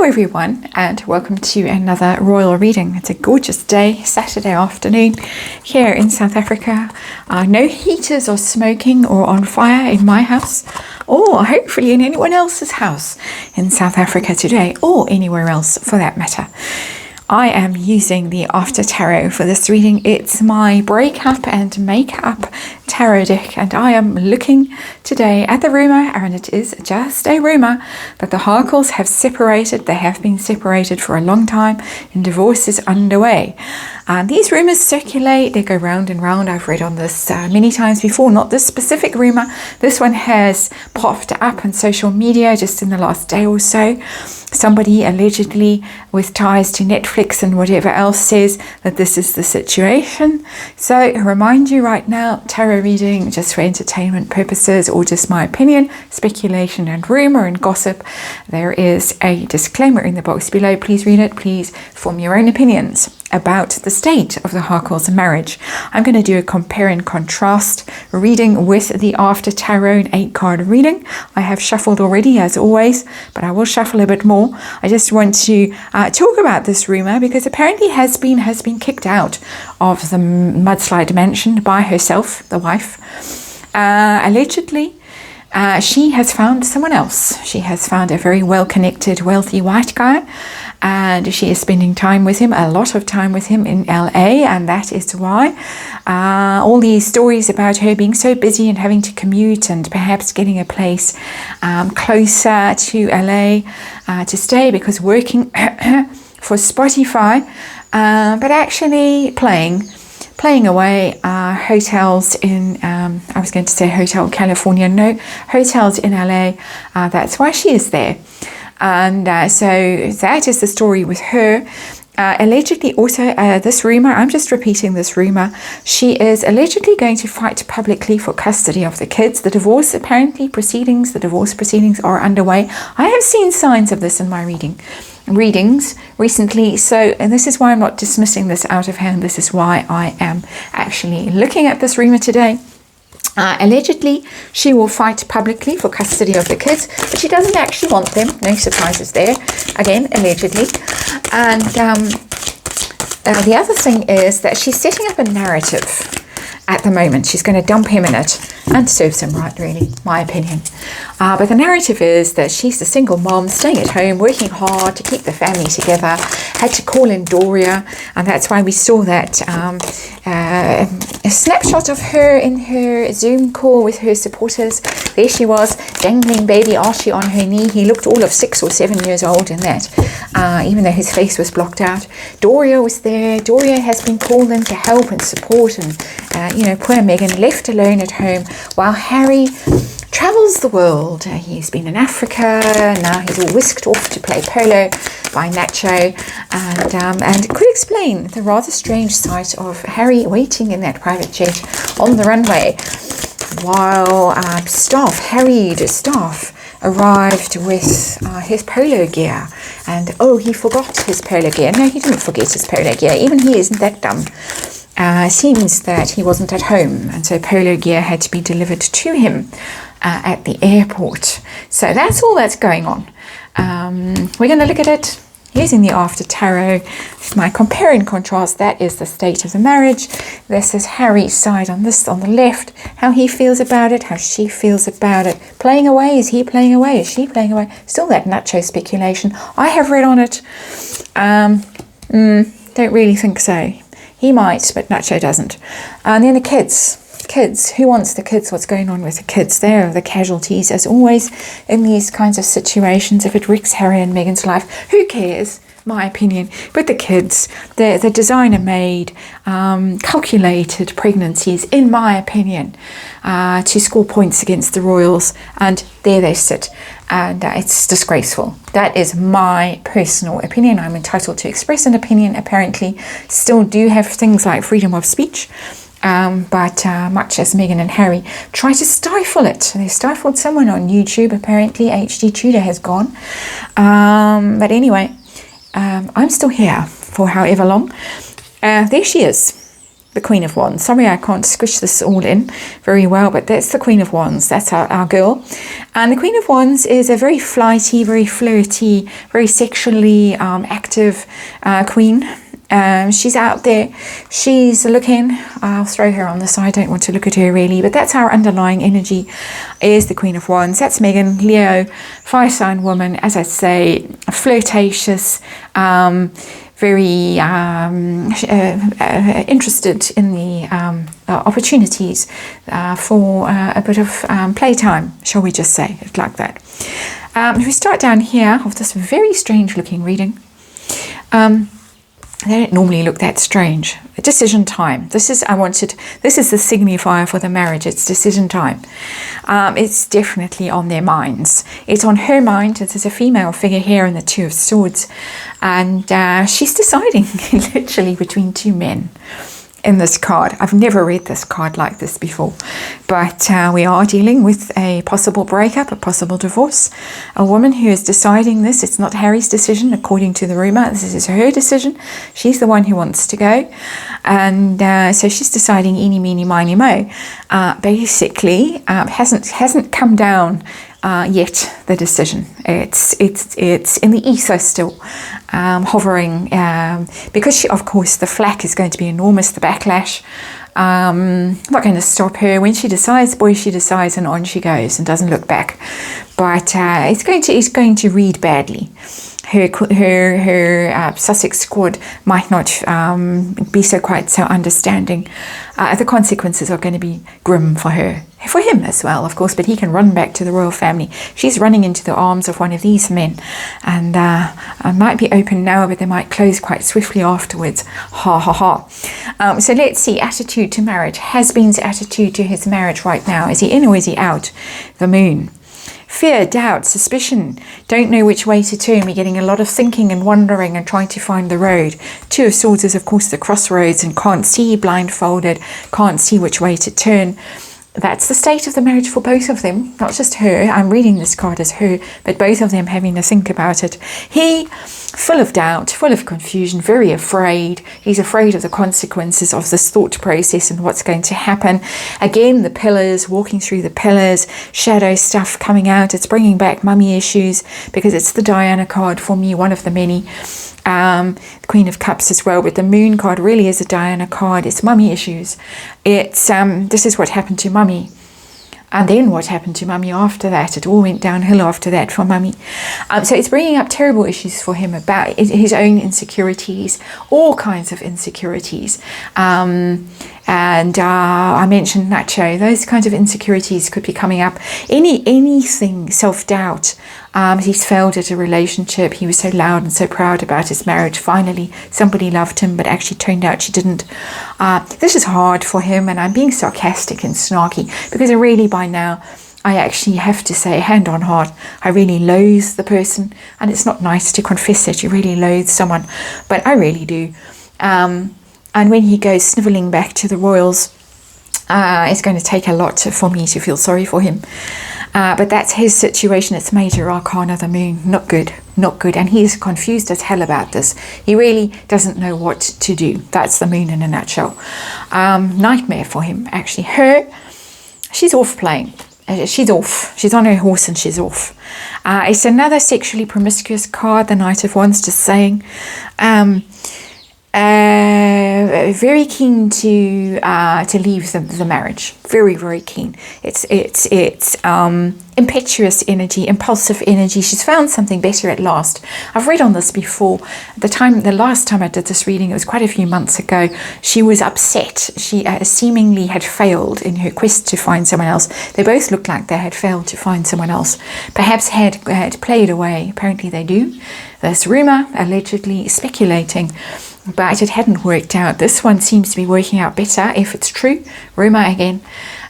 Hello everyone, and welcome to another royal reading. It's a gorgeous day, Saturday afternoon here in South Africa. No heaters are smoking or on fire in my house, or hopefully in anyone else's house in South Africa today, or anywhere else for that matter. I am using the After Tarot for this reading. It's my breakup and make-up tarot deck, and I am looking today at the rumour, and it is just a rumour, that the Harkles have separated. They have been separated for a long time, and divorce is underway. These rumours circulate, they go round and round. I've read on this many times before, not this specific rumour. This one has popped up on social media just in the last day or so. Somebody allegedly with ties to Netflix and whatever else says that this is the situation. So I remind you right now, tarot reading just for entertainment purposes or just my opinion, speculation and rumour and gossip. There is a disclaimer in the box below. Please read it. Please form your own opinions about the state of the Harkles marriage. I'm going to do a compare and contrast reading with the After Tarot, an 8-card reading. I have shuffled already as always, but I will shuffle a bit more. I just want to talk about this rumour because apparently has been kicked out of the mudslide mansion by herself, the wife. Allegedly, she has found someone else. She has found a very well-connected, wealthy white guy, and she is spending time with him, a lot of time with him in LA, and that is why all these stories about her being so busy and having to commute and perhaps getting a place closer to LA to stay because working for Spotify, but actually playing away hotels in, I was going to say Hotel California, no, hotels in LA. That's why she is there. And so that is the story with her. Allegedly also, this rumour, I'm just repeating this rumour, she is allegedly going to fight publicly for custody of the kids. The divorce proceedings are underway. I have seen signs of this in my readings recently, and this is why I'm not dismissing this out of hand. This is why I am actually looking at this rumour today. Allegedly, she will fight publicly for custody of the kids, but she doesn't actually want them. No surprises there. Again, allegedly. And the other thing is that she's setting up a narrative at the moment. She's going to dump him in it, and serves him right, really, my opinion. But the narrative is that she's a single mom staying at home, working hard to keep the family together, had to call in Doria, and that's why we saw that a snapshot of her in her Zoom call with her supporters. There she was, dangling baby Archie on her knee. He looked all of 6 or 7 years old in that, even though his face was blocked out. Doria was there. Doria has been called in to help and support, and poor Meghan left alone at home while Harry travels the world. He's been in Africa, now he's all whisked off to play polo by Nacho, and it could explain the rather strange sight of Harry waiting in that private jet on the runway while harried staff arrived with his polo gear, and he forgot his polo gear. No, he didn't forget his polo gear. Even he isn't that dumb. Seems that he wasn't at home, and so polo gear had to be delivered to him at the airport. So that's all that's going on. We're going to look at it using the After Tarot. My compare and contrast, that is the state of the marriage. This is Harry's side on the left, how he feels about it, how she feels about it. Playing away, is he playing away, is she playing away? Still that Nacho speculation. I have read on it. Don't really think so. He might, but Nacho doesn't. And then the kids. Who wants the kids? What's going on with the kids? They're the casualties, as always, in these kinds of situations. If it wrecks Harry and Meghan's life, who cares? My opinion. But the kids, the designer-made, calculated pregnancies, in my opinion, to score points against the royals, and there they sit. And it's disgraceful. That is my personal opinion. I'm entitled to express an opinion, apparently. Still do have things like freedom of speech. But much as Meghan and Harry try to stifle it. They stifled someone on YouTube, apparently. HD Tudor has gone. But anyway, I'm still here for however long. There she is. the Queen of Wands. Sorry, I can't squish this all in very well, but that's the Queen of Wands. That's our girl. And the Queen of Wands is a very flighty, very flirty, very sexually active queen. She's out there, she's looking. I'll throw her on the side, I don't want to look at her really, but that's our underlying energy, is the Queen of Wands. That's Megan, Leo, fire sign woman, as I say, flirtatious, very interested in the opportunities for a bit of playtime, shall we just say it like that. If we start down here with this very strange looking reading, they don't normally look that strange. Decision time. This is the signifier for the marriage. It's decision time. It's definitely on their minds. It's on her mind. There's a female figure here in the Two of Swords. And she's deciding literally between two men in this card. I've never read this card like this before, but we are dealing with a possible breakup, a possible divorce, a woman who is deciding this. It's not Harry's decision, according to the rumor. This is her decision. She's the one who wants to go, and so she's deciding eeny, meeny, miny, mo. Basically, hasn't come down yet, the decision. It's in the ether still, hovering, because she, of course, the flack is going to be enormous, the backlash. Not going to stop her. When she decides, boy, she decides, and on she goes and doesn't look back. But it's going to read badly. Her Sussex squad might not be quite so understanding. The consequences are going to be grim for her. For him as well, of course, but he can run back to the royal family. She's running into the arms of one of these men, and might be open now, but they might close quite swiftly afterwards. Ha ha ha. So let's see, attitude to marriage. Has-been's attitude to his marriage right now. Is he in or is he out? The Moon. Fear, doubt, suspicion, don't know which way to turn. We're getting a lot of thinking and wondering and trying to find the road. Two of Swords is, of course, the crossroads, and can't see, blindfolded, can't see which way to turn. That's the state of the marriage for both of them, not just her. I'm reading this card as her, but both of them having to think about it. He, full of doubt, full of confusion, very afraid. He's afraid of the consequences of this thought process and what's going to happen. Again, the pillars, walking through the pillars, shadow stuff coming out. It's bringing back mummy issues, because it's the Diana card for me, one of the many. The Queen of Cups as well, but the Moon card really is a Diana card. It's mummy issues. It's this is what happened to mummy, and then what happened to mummy after that. It all went downhill after that for mummy. So it's bringing up terrible issues for him about his own insecurities, all kinds of insecurities. And I mentioned Nacho. Those kinds of insecurities could be coming up. Anything, self-doubt. He's failed at a relationship. He was so loud and so proud about his marriage. Finally, somebody loved him, but actually turned out she didn't. This is hard for him, and I'm being sarcastic and snarky, because I really, by now, I actually have to say, hand on heart, I really loathe the person. And it's not nice to confess that you really loathe someone, but I really do. And when he goes snivelling back to the royals, it's going to take a lot for me to feel sorry for him. But that's his situation. It's Major Arcana, the Moon. Not good, not good. And he's confused as hell about this. He really doesn't know what to do. That's the Moon in a nutshell. Nightmare for him, actually. She's off playing. She's off. She's on her horse and she's off. It's another sexually promiscuous card, the Knight of Wands, just saying. Very keen to leave the marriage. Very, very keen. It's impetuous energy, impulsive energy. She's found something better at last. I've read on this before. The last time I did this reading, it was quite a few months ago. She was upset. She seemingly had failed in her quest to find someone else. They both looked like they had failed to find someone else. Perhaps had played away. Apparently they do. There's rumor, allegedly speculating, but it hadn't worked out. This one seems to be working out better, if it's true. Rumor again.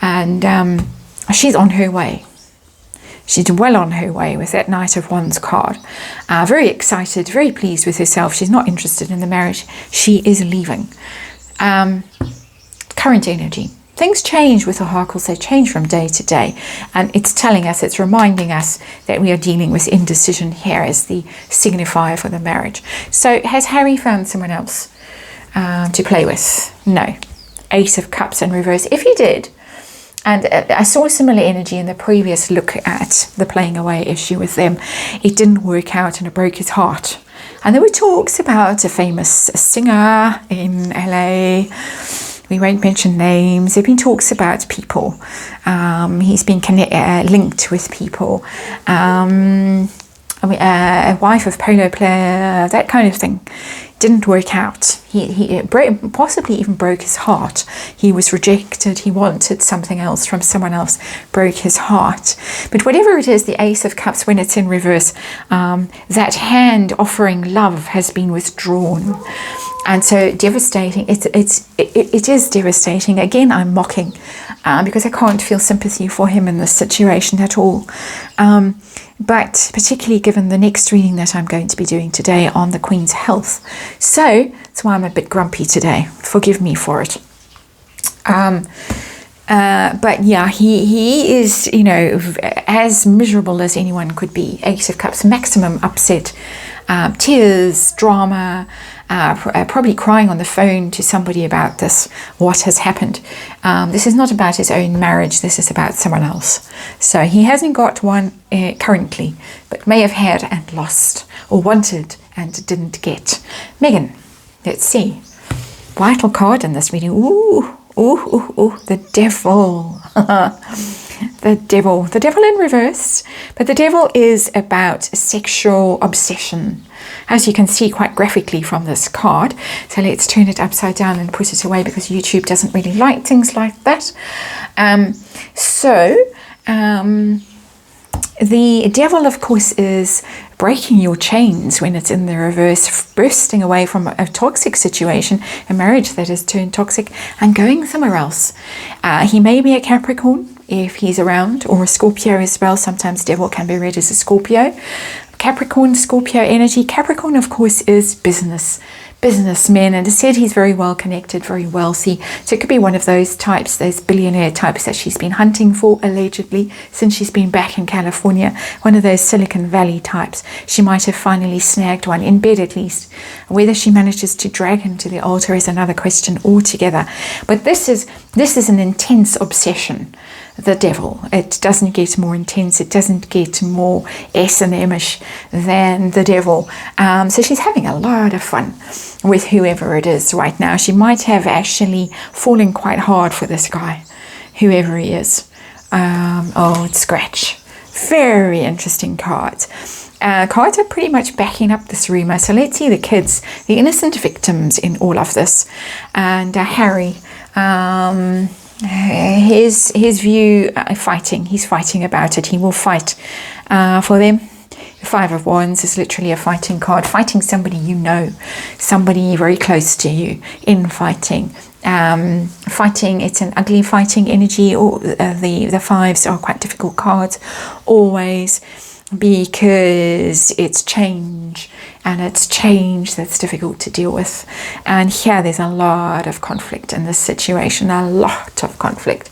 And she's on her way. She's well on her way with that Knight of Wands card. Very excited, very pleased with herself. She's not interested in the marriage. She is leaving. Current energy. Things change with the Harkles. They change from day to day. And it's telling us, it's reminding us that we are dealing with indecision here as the signifier for the marriage. So has Harry found someone else to play with? No. Ace of Cups in reverse. If he did, and I saw a similar energy in the previous look at the playing away issue with them, it didn't work out and it broke his heart. And there were talks about a famous singer in LA. We won't mention names. There have been talks about people. He's been linked with people. A wife of polo player, that kind of thing. Didn't work out. He possibly even broke his heart. He was rejected. He wanted something else from someone else. Broke his heart. But whatever it is, the Ace of Cups, when it's in reverse, that hand offering love has been withdrawn. And so devastating. It is devastating. Again, I'm mocking because I can't feel sympathy for him in this situation at all. But particularly given the next reading that I'm going to be doing today on the Queen's health. So that's why I'm a bit grumpy today. Forgive me for it. But yeah, he is, you know, as miserable as anyone could be. Ace of Cups, maximum upset, tears, drama, probably crying on the phone to somebody about this, what has happened. This is not about his own marriage, this is about someone else. So he hasn't got one currently, but may have had and lost, or wanted and didn't get. Megan, let's see. Vital card in this reading. Ooh, the devil. The devil in reverse, but the devil is about sexual obsession, as you can see quite graphically from this card. So let's turn it upside down and put it away because YouTube doesn't really like things like that. The devil, of course, is breaking your chains when it's in the reverse, bursting away from a toxic situation, a marriage that has turned toxic, and going somewhere else. He may be a Capricorn if he's around, or a Scorpio as well. Sometimes devil can be read as a Scorpio. Capricorn, Scorpio energy. Capricorn, of course, is businessmen, and it said he's very well connected, very wealthy. So it could be one of those types, those billionaire types that she's been hunting for, allegedly, since she's been back in California. One of those Silicon Valley types. She might have finally snagged one, in bed at least. Whether she manages to drag him to the altar is another question altogether. But this is an intense obsession. The devil. It doesn't get more intense. It doesn't get more S&M-ish than the devil. So she's having a lot of fun with whoever it is right now. She might have actually fallen quite hard for this guy, whoever he is. It's Scratch. Very interesting cards. Cards are pretty much backing up this rumor. So let's see the kids, the innocent victims in all of this. And Harry, his view, fighting. He's fighting about it. He will fight for them. The Five of Wands is literally a fighting card. Fighting somebody you know, somebody very close to you in fighting. Fighting, it's an ugly fighting energy. Or the fives are quite difficult cards always, because it's change, and it's change that's difficult to deal with. And here there's a lot of conflict in this situation, a lot of conflict.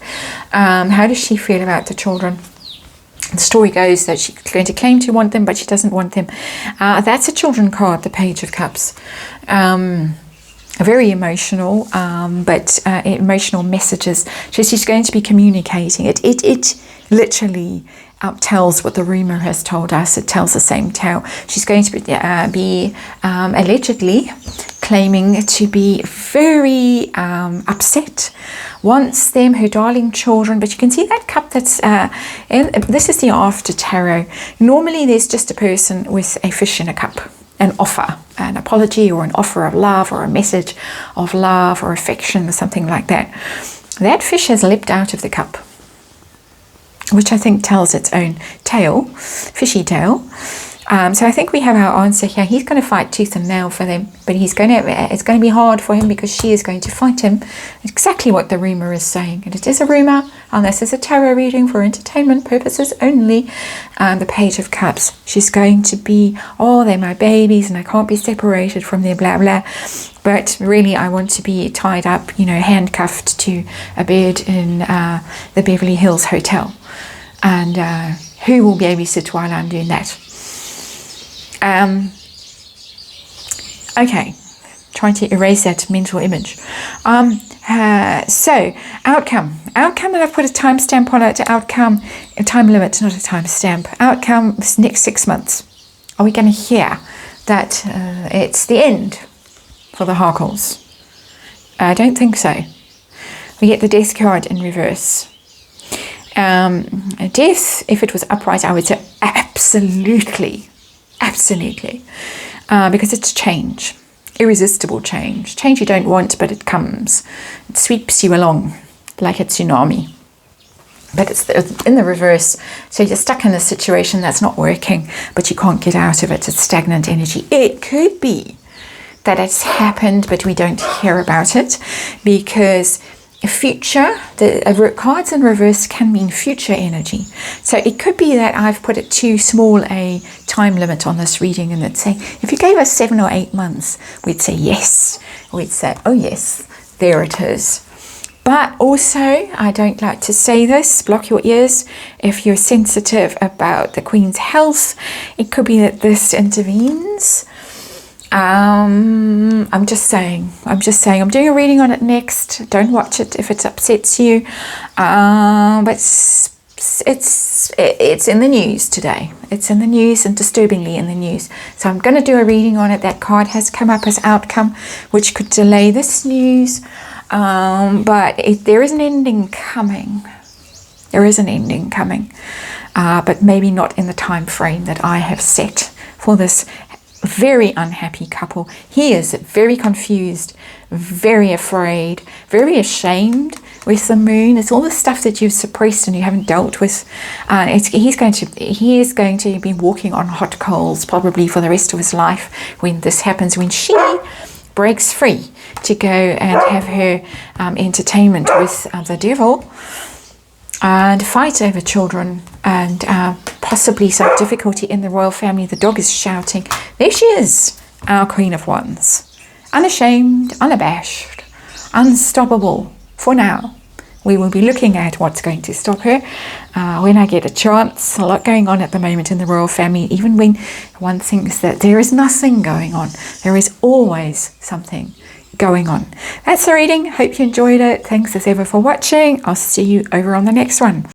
How does she feel about the children? The story goes that she's going to claim to want them, but she doesn't want them. That's a children card, the Page of Cups. Very emotional, but emotional messages. So she's going to be communicating. It literally tells what the rumor has told us. It tells the same tale. She's going to be allegedly claiming to be very upset, wants them, her darling children. But you can see that cup that's this is the after tarot. Normally there's just a person with a fish in a cup, an offer, an apology, or an offer of love, or a message of love or affection, or something like that. That fish has leapt out of the cup, which I think tells its own tale, fishy tale. So I think we have our answer here. He's going to fight tooth and nail for them, but it's going to be hard for him, because she is going to fight him. Exactly what the rumor is saying, and it is a rumor, and this is a tarot reading for entertainment purposes only. The Page of Cups. She's going to be, they're my babies, and I can't be separated from their blah blah. But really, I want to be tied up, handcuffed to a bed in the Beverly Hills Hotel. And who will babysit while I'm doing that? Okay, trying to erase that mental image. So, outcome that I've put a timestamp on it, outcome, a time limit, not a timestamp. Outcome is next 6 months. Are we going to hear that it's the end for the Harkles? I don't think so. We get the death card in reverse. Death, if it was upright, I would say absolutely, because it's change, irresistible change you don't want, but it comes. It sweeps you along like a tsunami. But it's in the reverse, so you're stuck in a situation that's not working, but you can't get out of it. It's stagnant energy. It could be that it's happened, but we don't hear about it, because future, the cards in reverse can mean future energy. So it could be that I've put it too small a time limit on this reading, and it's saying if you gave us 7 or 8 months, we'd say yes. We'd say, oh yes, there it is. But also, I don't like to say this, block your ears if you're sensitive about the Queen's health. It could be that this intervenes. I'm just saying, I'm doing a reading on it next. Don't watch it if it upsets you. But it's in the news today. It's in the news, and disturbingly in the news. So I'm going to do a reading on it. That card has come up as outcome, which could delay this news. But there is an ending coming. There is an ending coming. But maybe not in the time frame that I have set for this very unhappy couple. He is very confused, very afraid, very ashamed with the moon. It's all the stuff that you've suppressed and you haven't dealt with. He is going to be walking on hot coals probably for the rest of his life when this happens, when she breaks free to go and have her entertainment with the devil and fight over children, and possibly some difficulty in the royal family. The dog is shouting. There she is, our Queen of Wands. Unashamed, unabashed, unstoppable for now. We will be looking at what's going to stop her when I get a chance. A lot going on at the moment in the royal family. Even when one thinks that there is nothing going on, there is always something going on. That's the reading. Hope you enjoyed it. Thanks as ever for watching. I'll see you over on the next one.